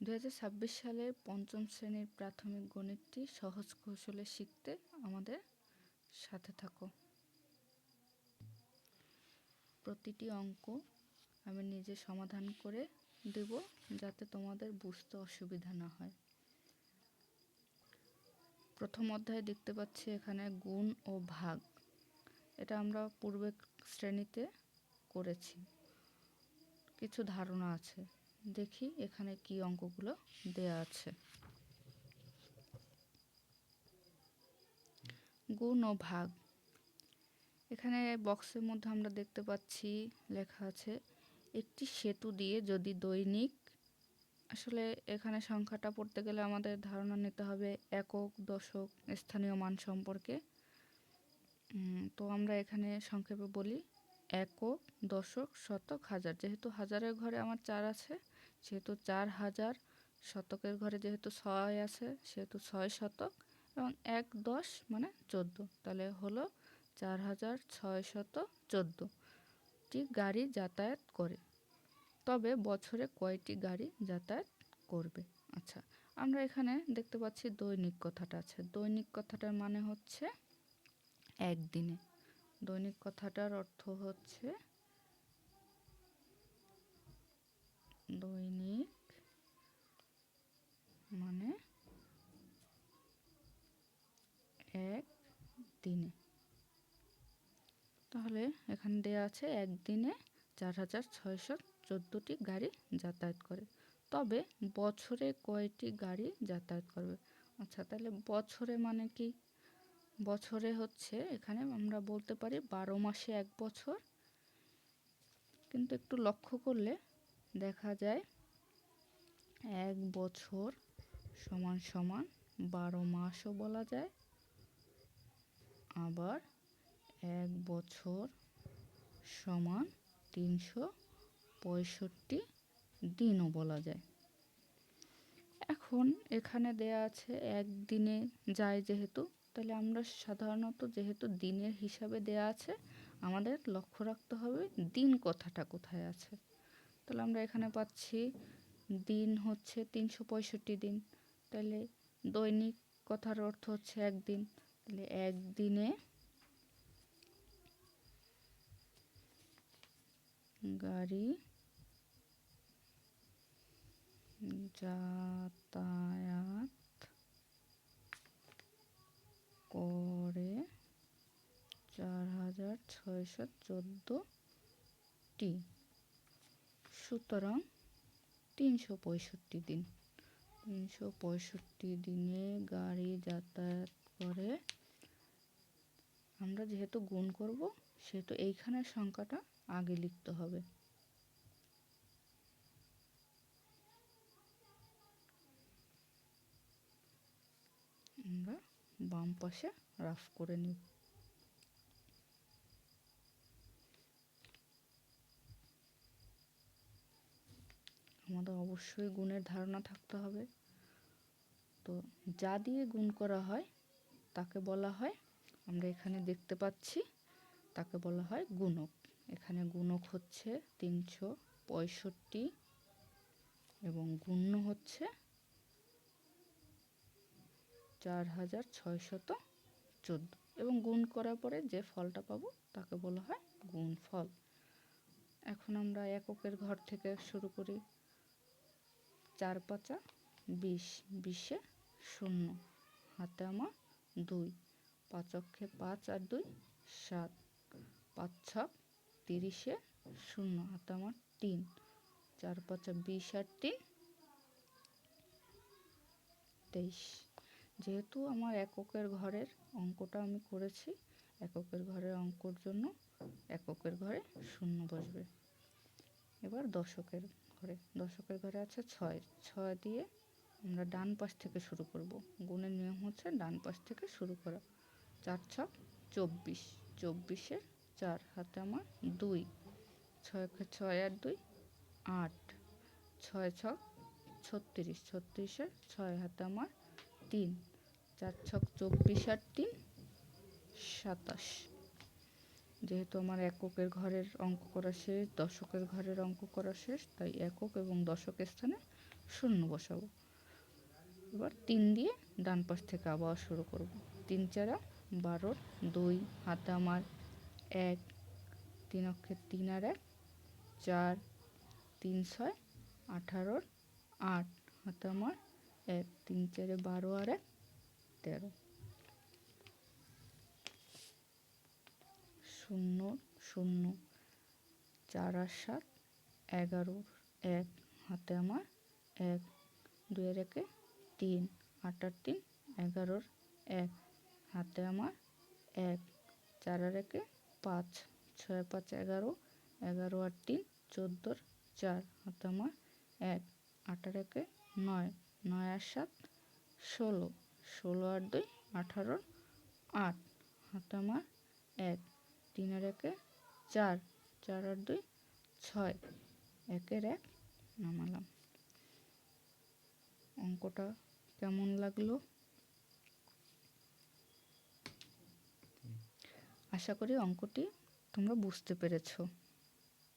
2026 সালের পঞ্চম শ্রেণীর প্রাথমিক গণিতটি সহজ কৌশলে শিখতে আমাদের সাথে থাকো। প্রতিটি অঙ্ক আমি নিজে সমাধান করে দেব যাতে তোমাদের বুঝতে অসুবিধা না হয়। প্রথম অধ্যায়ে দেখতে পাচ্ছি এখানে গুণ ও ভাগ, এটা আমরা পূর্বের শ্রেণীতে করেছি, কিছু ধারণা আছে। দেখি এখানে কি অঙ্কগুলো দেয়া আছে। গুণ ও ভাগ, এখানে বক্সের মধ্যে আমরা দেখতে পাচ্ছি লেখা আছে একটি সেতু দিয়ে যদি দৈনিক, আসলে এখানে সংখ্যাটা পড়তে গেলে আমাদের ধারণা নিতে হবে একক, দশক, স্থানীয় মান সম্পর্কে। তো আমরা এখানে সংক্ষেপে বলি একক, দশক, শতক, হাজার। যেহেতু হাজারের ঘরে আমার 4 আছে সেহেতু 4000, শতকের ঘরে যেহেতু 6 আছে সেহেতু 6 শতক, এবং 1 10 মানে 14, তাহলে হলো 4614টি গাড়ি যাতায়াত করে। তবে বছরে কয়টি গাড়ি যাতায়াত করবে? আচ্ছা, আমরা এখানে দেখতে পাচ্ছি দৈনিক কথাটা আছে। দৈনিক কথাটার মানে হচ্ছে একদিনে। দৈনিক কথাটার অর্থ হচ্ছে দৈনিক মানে এক দিনে। তাহলে এখানে দেয়া আছে একদিনে 4614টি গাড়ি যাতায়াত করে। তবে বছরে কয়টি গাড়ি যাতায়াত করবে? আচ্ছা, তাহলে বছরে মানে কি? বছরে হচ্ছে এখানে আমরা বলতে পারি 12 মাসে এক বছর, কিন্তু একটু লক্ষ্য করলে দেখা যায় এক বছর সমান সমান 12 মাসও বলা যায়, আবার এক বছর সমান 365 দিনও বলা যায়। এখন এখানে দেয়া আছে একদিনে যায় যেহেতু, তাহলে আমরা সাধারণত যেহেতু দিনের হিসাবে দেয়া আছে আমাদের লক্ষ্য রাখতে হবে দিন কথাটা কোথায় আছে। তাহলে আমরা এখানে পাচ্ছি দিন হচ্ছে 365 দিন, তাহলে দৈনিক কথার অর্থ হচ্ছে একদিন। তাহলে একদিনে গাড়ি যাতায়াত করে 4614টি, সুতরাং 365 দিন। 365 দিনে গাড়ি যাতায়াত করে। আমরা যেহেতু গুণ করব সেহেতু এইখানের সংখ্যাটা আগে লিখতে হবে। আমরা বাম পাশে রাফ করে নিব। আমাদের অবশ্যই গুণের ধারণা থাকতে হবে। তো যা দিয়ে গুণ করা হয় তাকে বলা হয়, আমরা এখানে দেখতে পাচ্ছি, তাকে বলা হয় গুণক। এখানে গুণক হচ্ছে 365 এবং গুণ্য হচ্ছে 4614, এবং গুণ করার পরে যে ফলটা পাবো তাকে বলা হয় গুণফল। এখন আমরা এককের ঘর থেকে শুরু করি। 4 5 20, 20-এ 0, হাতে আমার 2, 5 অক্ষে 5 আর 2 7, 5 6 30-এ 0, হাতে আমার 3, 4 5 20 আর 3 23। যেহেতু আমার এককের ঘরের অঙ্কটা আমি করেছি, এককের ঘরের অঙ্কর জন্য এককের ঘরে 0 বসবে। এবার দশকের ঘরে, দশকের ঘরে আছে 6, 6 দিয়ে আমরা ডান পাশ থেকে শুরু করব। গুণের নিয়ম হচ্ছে ডান পাশ থেকে শুরু করা। 4 6 24, 24-এ 4, হাতে আমার 2, 6 6 আর 2 8, 6 6 36, 36-এ 6, হাতে আমার 3, 4 6 24 আর 3 27। যেহেতু আমার এককের ঘরের অঙ্ক করা শেষ, দশকের ঘরের অঙ্ক করা শেষ, তাই একক এবং দশক স্থানে শূন্য বসাবো। এবার 3 দিয়ে ডান পাশ থেকে আবার শুরু করব। 3 4 12, 2 হাতে আমার 1, 3 অক্ষে 3 আর 1 4, 3 6 18, 8 হাতে আমার 1, 3 4 12 আর 1 13, 0 0 4 আর 7 11, 1 হাতে আমার 1, 2 আর 1 3, 8 আর 3 11, 1 হাতে আমার 1, 4 আর 1 5, 6 আর 5 11, 11 আর 3 14, 4 হাতে আমার 1, 8 আর 1 9, 9 আর 7 16, 16 আর 2 18, 8 হাতে আমার 1, 3 আর 1 4, 4 আর 2 6, 1 এর 1 নামালাম। অঙ্কটা কেমন লাগলো? আশা করি অঙ্কটি তোমরা বুঝতে পেরেছো।